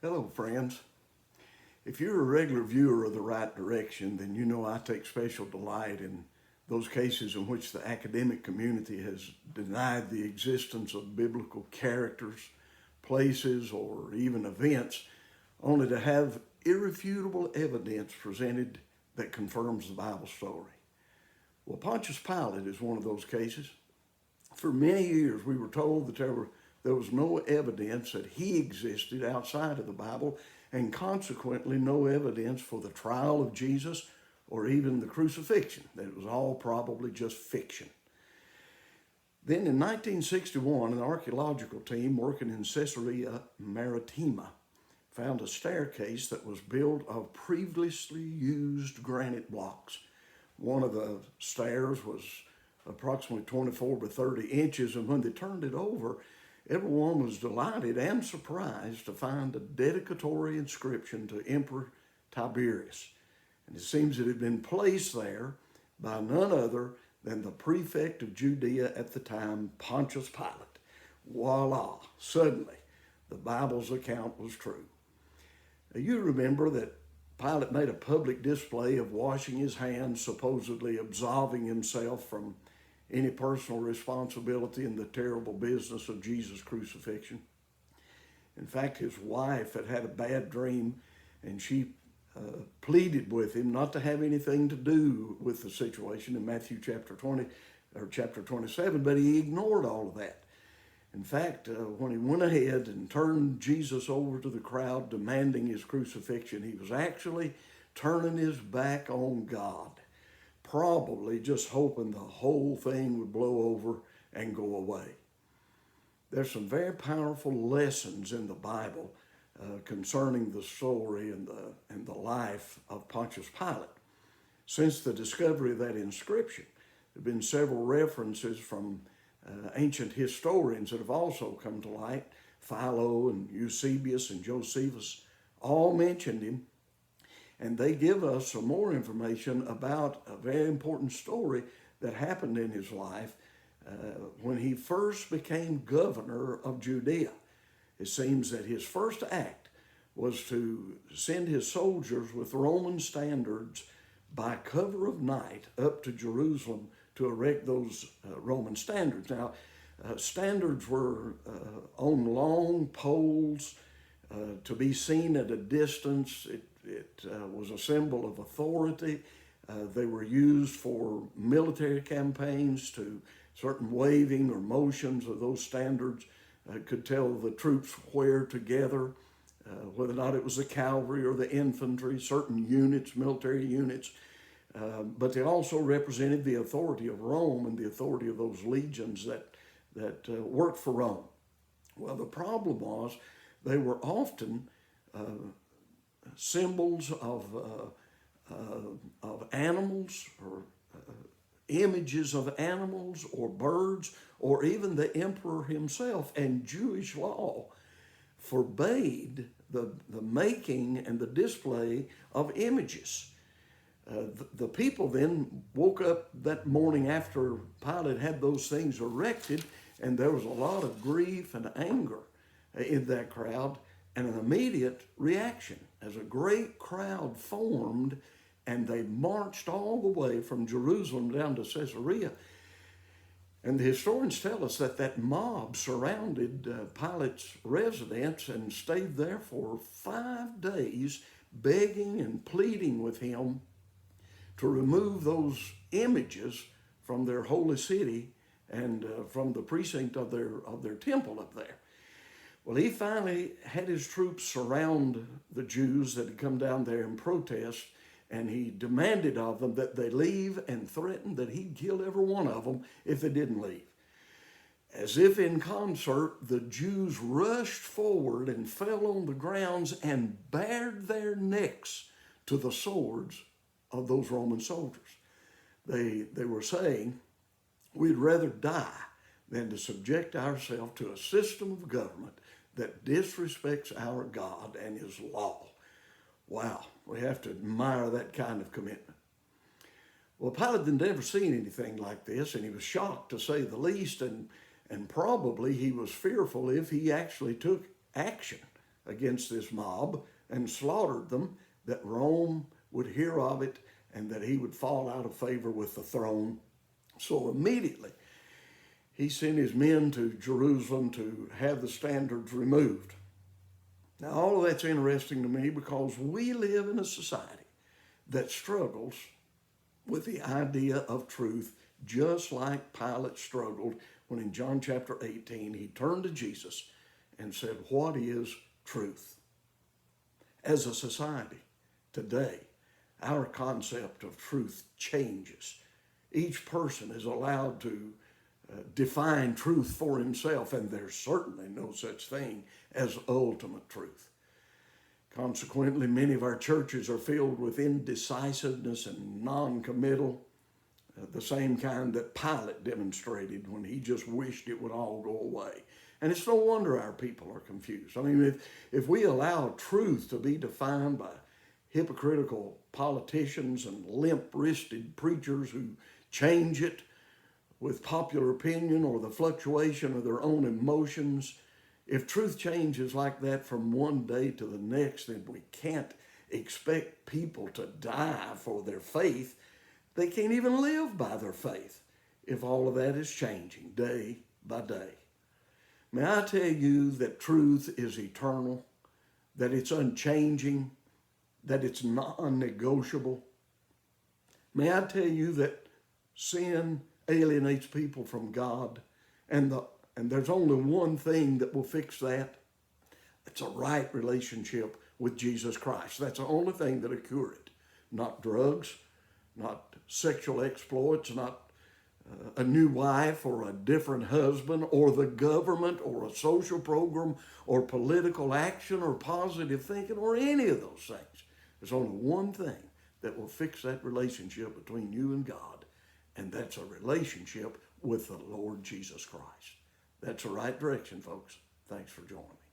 Hello, friends. If you're a regular viewer of The Right Direction, then you know I take special delight in those cases in which the academic community has denied the existence of biblical characters, places, or even events, only to have irrefutable evidence presented that confirms the Bible story. Well, Pontius Pilate is one of those cases. For many years, we were told that there was no evidence that he existed outside of the Bible, and consequently no evidence for the trial of Jesus or even the crucifixion. That it was all probably just fiction. Then in 1961, an archaeological team working in Caesarea Maritima found a staircase that was built of previously used granite blocks. One of the stairs was approximately 24 by 30 inches, and when they turned it over, everyone was delighted and surprised to find a dedicatory inscription to Emperor Tiberius. And it seems it had been placed there by none other than the prefect of Judea at the time, Pontius Pilate. Voila, suddenly the Bible's account was true. Now, you remember that Pilate made a public display of washing his hands, supposedly absolving himself from any personal responsibility in the terrible business of Jesus' crucifixion. In fact, his wife had had a bad dream, and she pleaded with him not to have anything to do with the situation in Matthew chapter 20 or chapter 27, but he ignored all of that. In fact, when he went ahead and turned Jesus over to the crowd demanding his crucifixion, he was actually turning his back on God, probably just hoping the whole thing would blow over and go away. There's some very powerful lessons in the Bible concerning the story and the life of Pontius Pilate. Since the discovery of that inscription, there have been several references from ancient historians that have also come to light. Philo and Eusebius and Josephus all mentioned him, and they give us some more information about a very important story that happened in his life when he first became governor of Judea. It seems that his first act was to send his soldiers with Roman standards by cover of night up to Jerusalem to erect those Roman standards. Now, standards were on long poles to be seen at a distance. It was a symbol of authority. They were used for military campaigns. To certain waving or motions of those standards could tell the troops where to gather, whether or not it was the cavalry or the infantry, certain units, military units. But they also represented the authority of Rome and the authority of those legions that worked for Rome. Well, the problem was they were often symbols of animals or images of animals or birds or even the emperor himself, and Jewish law forbade the making and the display of images. The people then woke up that morning after Pilate had those things erected, and there was a lot of grief and anger in that crowd, and an immediate reaction as a great crowd formed, and they marched all the way from Jerusalem down to Caesarea. And the historians tell us that mob surrounded Pilate's residence and stayed there for 5 days, begging and pleading with him to remove those images from their holy city and from the precinct of their temple up there. Well, he finally had his troops surround the Jews that had come down there in protest, and he demanded of them that they leave and threatened that he'd kill every one of them if they didn't leave. As if in concert, the Jews rushed forward and fell on the grounds and bared their necks to the swords of those Roman soldiers. They were saying, we'd rather die than to subject ourselves to a system of government that disrespects our God and his law. Wow, we have to admire that kind of commitment. Well, Pilate had never seen anything like this, and he was shocked to say the least, and probably he was fearful if he actually took action against this mob and slaughtered them, that Rome would hear of it and that he would fall out of favor with the throne. So immediately he sent his men to Jerusalem to have the standards removed. Now, all of that's interesting to me because we live in a society that struggles with the idea of truth, just like Pilate struggled when in John chapter 18 he turned to Jesus and said, "What is truth?" As a society today, our concept of truth changes. Each person is allowed to define truth for himself, and there's certainly no such thing as ultimate truth. Consequently, many of our churches are filled with indecisiveness and non-committal, the same kind that Pilate demonstrated when he just wished it would all go away. And it's no wonder our people are confused. I mean, if we allow truth to be defined by hypocritical politicians and limp-wristed preachers who change it with popular opinion or the fluctuation of their own emotions, if truth changes like that from one day to the next, then we can't expect people to die for their faith. They can't even live by their faith if all of that is changing day by day. May I tell you that truth is eternal, that it's unchanging, that it's non-negotiable? May I tell you that sin alienates people from God, and there's only one thing that will fix that? It's a right relationship with Jesus Christ. That's the only thing that'll cure it. Not drugs, not sexual exploits, not a new wife or a different husband or the government or a social program or political action or positive thinking or any of those things. There's only one thing that will fix that relationship between you and God, and that's a relationship with the Lord Jesus Christ. That's the right direction, folks. Thanks for joining me.